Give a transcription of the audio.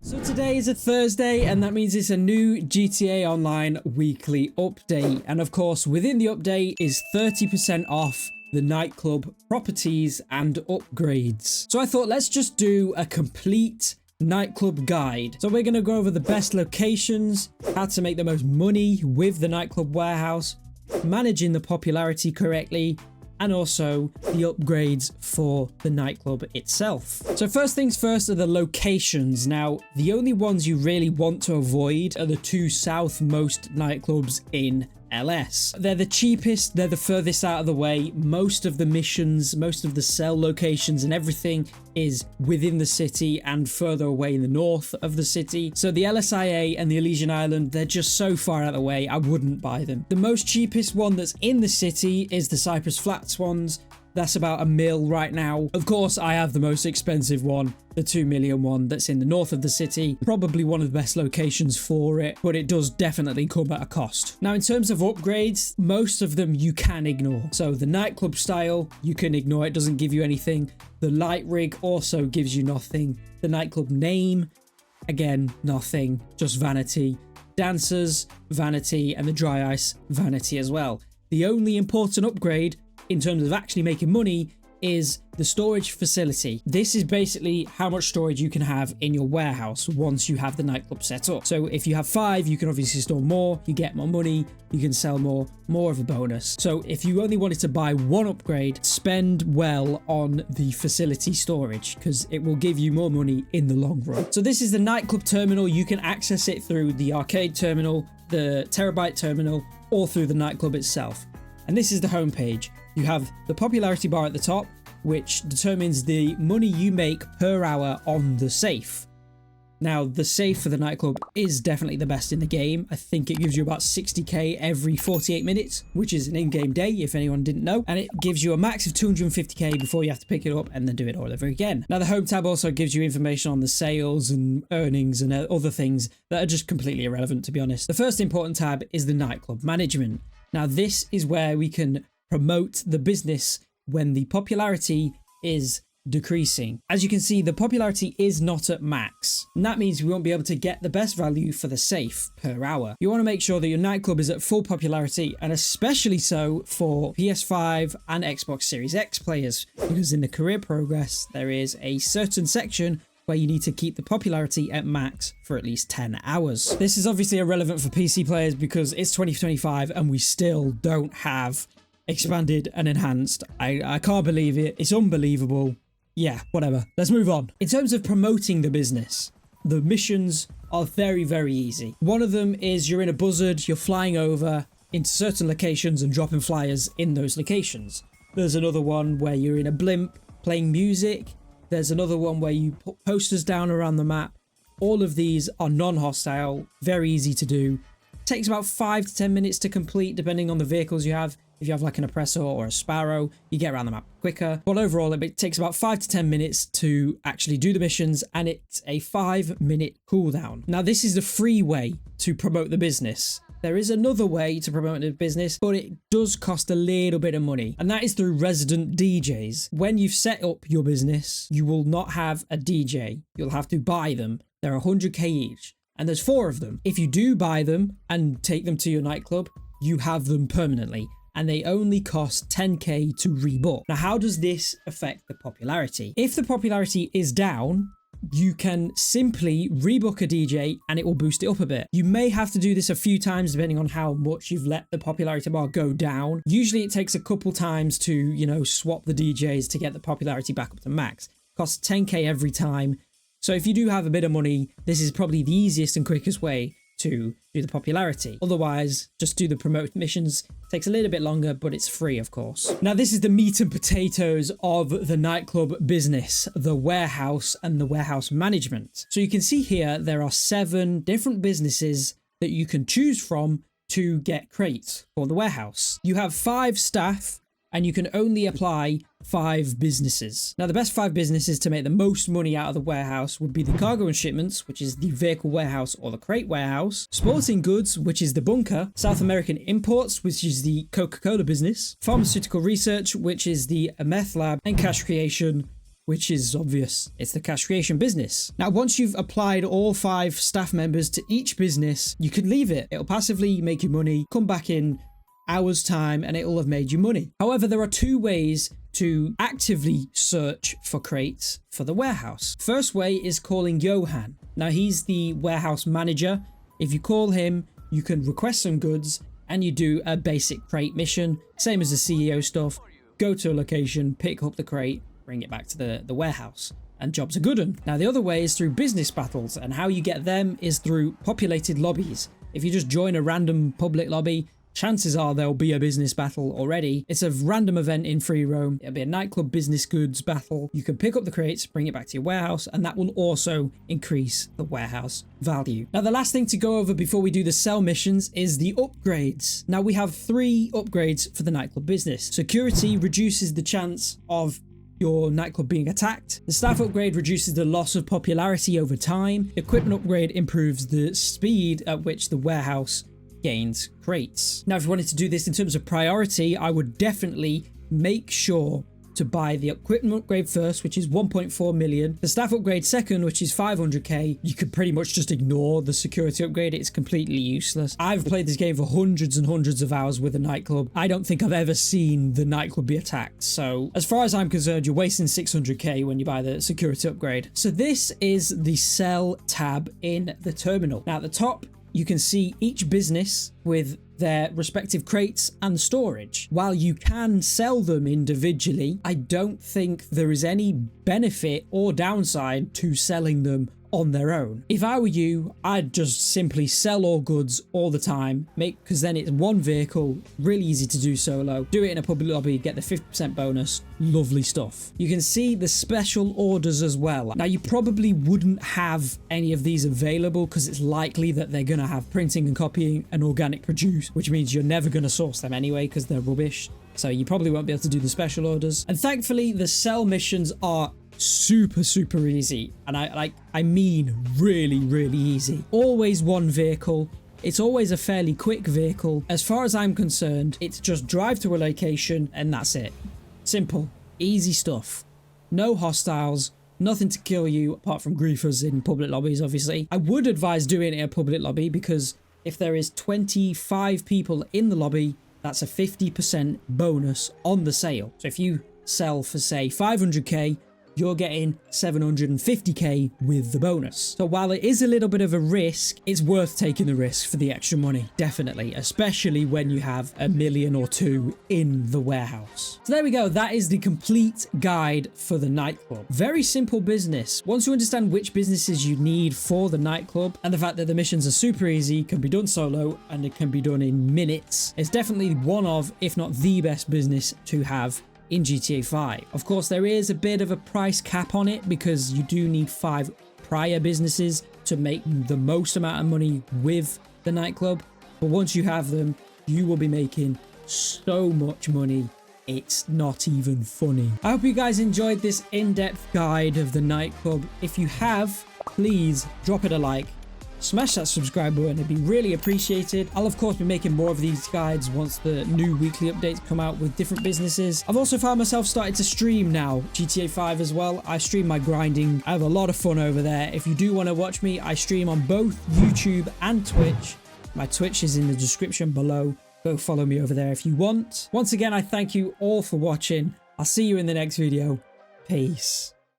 So today is a Thursday, and that means it's a new GTA Online weekly update. And of course, within the update is 30% off the nightclub properties and upgrades. So I thought let's just do a complete nightclub guide. So we're going to go over the best locations, how to make the most money with the Nightclub Warehouse, managing the popularity correctly, and also the upgrades for the nightclub itself. So first things first are the locations. Now, the only ones you really want to avoid are the two southmost nightclubs in LS. They're the cheapest, they're the furthest out of the way. Most of the missions, most of the sell locations and everything is within the city and further away in the north of the city. So the LSIA and the Elysian Island, they're just so far out of the way, I wouldn't buy them. The most cheapest one that's in the city is the Cypress Flats ones. That's about $1 million right now. Of course, I have the most expensive one, the $2 million one that's in the north of the city. Probably one of the best locations for it, but it does definitely come at a cost. Now, in terms of upgrades, most of them you can ignore. So the nightclub style, you can ignore. It doesn't give you anything. The light rig also gives you nothing. The nightclub name, again, nothing, just vanity. Dancers, vanity, and the dry ice, vanity as well. The only important upgrade in terms of actually making money is the storage facility. This is basically how much storage you can have in your warehouse once you have the nightclub set up. So if you have 5, you can obviously store more, you get more money, you can sell more of a bonus. So if you only wanted to buy one upgrade, spend well on the facility storage because it will give you more money in the long run. So this is the nightclub terminal. You can access it through the arcade terminal, the terabyte terminal, or through the nightclub itself. And this is the homepage. You have the popularity bar at the top, which determines the money you make per hour on the safe. Now, the safe for the nightclub is definitely the best in the game. I think it gives you about 60k every 48 minutes, which is an in-game day, if anyone didn't know. And it gives you a max of 250k before you have to pick it up and then do it all over again. Now, the home tab also gives you information on the sales and earnings and other things that are just completely irrelevant, to be honest. The first important tab is the nightclub management. Now, this is where we can promote the business when the popularity is decreasing. As you can see, the popularity is not at max, and that means we won't be able to get the best value for the safe per hour. You want to make sure that your nightclub is at full popularity, and especially so for PS5 and Xbox Series X players, because in the career progress, there is a certain section where you need to keep the popularity at max for at least 10 hours. This is obviously irrelevant for PC players because it's 2025 and we still don't have expanded and enhanced. I can't believe it. It's unbelievable. Yeah, whatever. Let's move on. In terms of promoting the business, the missions are very, very easy. One of them is you're in a buzzard, you're flying over into certain locations and dropping flyers in those locations. There's another one where you're in a blimp playing music. There's another one where you put posters down around the map. All of these are non-hostile, very easy to do. It takes about 5 to 10 minutes to complete, depending on the vehicles you have. If you have like an oppressor or a sparrow, you get around the map quicker. But overall, it takes about 5 to 10 minutes to actually do the missions, and it's a 5-minute cooldown. Now, this is the free way to promote the business. There is another way to promote the business, but it does cost a little bit of money, and that is through resident DJs. When you've set up your business, you will not have a DJ. You'll have to buy them. They're 100k each, and there's 4 of them. If you do buy them and take them to your nightclub, you have them permanently, and they only cost 10k to rebook. Now, how does this affect the popularity? If the popularity is down, you can simply rebook a DJ and it will boost it up a bit. You may have to do this a few times depending on how much you've let the popularity bar go down. Usually it takes a couple times to, you know, swap the DJs to get the popularity back up to max. It costs 10k every time. So if you do have a bit of money, this is probably the easiest and quickest way to do the popularity. Otherwise, just do the promote missions. It takes a little bit longer, but it's free, of course. Now, this is the meat and potatoes of the nightclub business, the warehouse and the warehouse management. So you can see here, there are 7 different businesses that you can choose from to get crates for the warehouse. You have 5 staff and you can only apply 5 businesses. Now, the best 5 businesses to make the most money out of the warehouse would be the cargo and shipments, which is the vehicle warehouse or the crate warehouse, sporting goods, which is the bunker, South American imports, which is the Coca-Cola business, pharmaceutical research, which is the meth lab, and cash creation, which is obvious. It's the cash creation business. Now, once you've applied all 5 staff members to each business, you can leave it. It'll passively make you money, come back in hours time, and it'll have made you money. However, there are 2 ways to actively search for crates for the warehouse. First way is calling Johan. Now, he's the warehouse manager. If you call him, you can request some goods and you do a basic crate mission, same as the CEO stuff. Go to a location, pick up the crate, bring it back to the warehouse, and job's a good one. Now, the other way is through business battles, and how you get them is through populated lobbies. If you just join a random public lobby, chances are there'll be a business battle already. It's a random event in free roam. It'll be a nightclub business goods battle. You can pick up the crates, bring it back to your warehouse, and that will also increase the warehouse value. Now, the last thing to go over before we do the sell missions is the upgrades. Now, we have 3 upgrades for the nightclub business. Security reduces the chance of your nightclub being attacked. The staff upgrade reduces the loss of popularity over time. Equipment upgrade improves the speed at which the warehouse gains crates. Now, if you wanted to do this in terms of priority, I would definitely make sure to buy the equipment upgrade first, which is 1.4 million. The staff upgrade second, which is 500k. You could pretty much just ignore the security upgrade. It's completely useless. I've played this game for hundreds and hundreds of hours with a nightclub. I don't think I've ever seen the nightclub be attacked. So as far as I'm concerned, you're wasting 600k when you buy the security upgrade. So this is the sell tab in the terminal. Now, at the top, you can see each business with their respective crates and storage. While you can sell them individually, I don't think there is any benefit or downside to selling them on their own. If I were you, I'd just simply sell all goods all the time, because then it's one vehicle, really easy to do solo. Do it in a public lobby, get the 50% bonus, lovely stuff. You can see the special orders as well. Now, you probably wouldn't have any of these available because it's likely that they're going to have printing and copying and organic produce, which means you're never going to source them anyway because they're rubbish. So you probably won't be able to do the special orders. And thankfully, the sell missions are super easy, and I mean really easy. Always one vehicle. It's always a fairly quick vehicle. As far as I'm concerned, it's just drive to a location and that's it. Simple, easy stuff. No hostiles, nothing to kill you apart from griefers in public lobbies, obviously. I would advise doing it in a public lobby because if there is 25 people in the lobby, that's a 50% bonus on the sale. So if you sell for, say, 500k, you're getting 750k with the bonus. So while it is a little bit of a risk, it's worth taking the risk for the extra money, definitely, especially when you have $1 million or 2 in the warehouse. So there we go. That is the complete guide for the nightclub. Very simple business. Once you understand which businesses you need for the nightclub and the fact that the missions are super easy, can be done solo, and it can be done in minutes, it's definitely one of, if not the best business to have in GTA 5. Of course, there is a bit of a price cap on it because you do need 5 prior businesses to make the most amount of money with the nightclub. But once you have them, you will be making so much money. It's not even funny. I hope you guys enjoyed this in-depth guide of the nightclub. If you have, please drop it a like. Smash that subscribe button, it'd be really appreciated. I'll of course be making more of these guides once the new weekly updates come out with different businesses. I've also found myself starting to stream now, GTA 5 as well. I stream my grinding. I have a lot of fun over there. If you do want to watch me, I stream on both YouTube and Twitch. My Twitch is in the description below. Go follow me over there if you want. Once again, I thank you all for watching. I'll see you in the next video. Peace.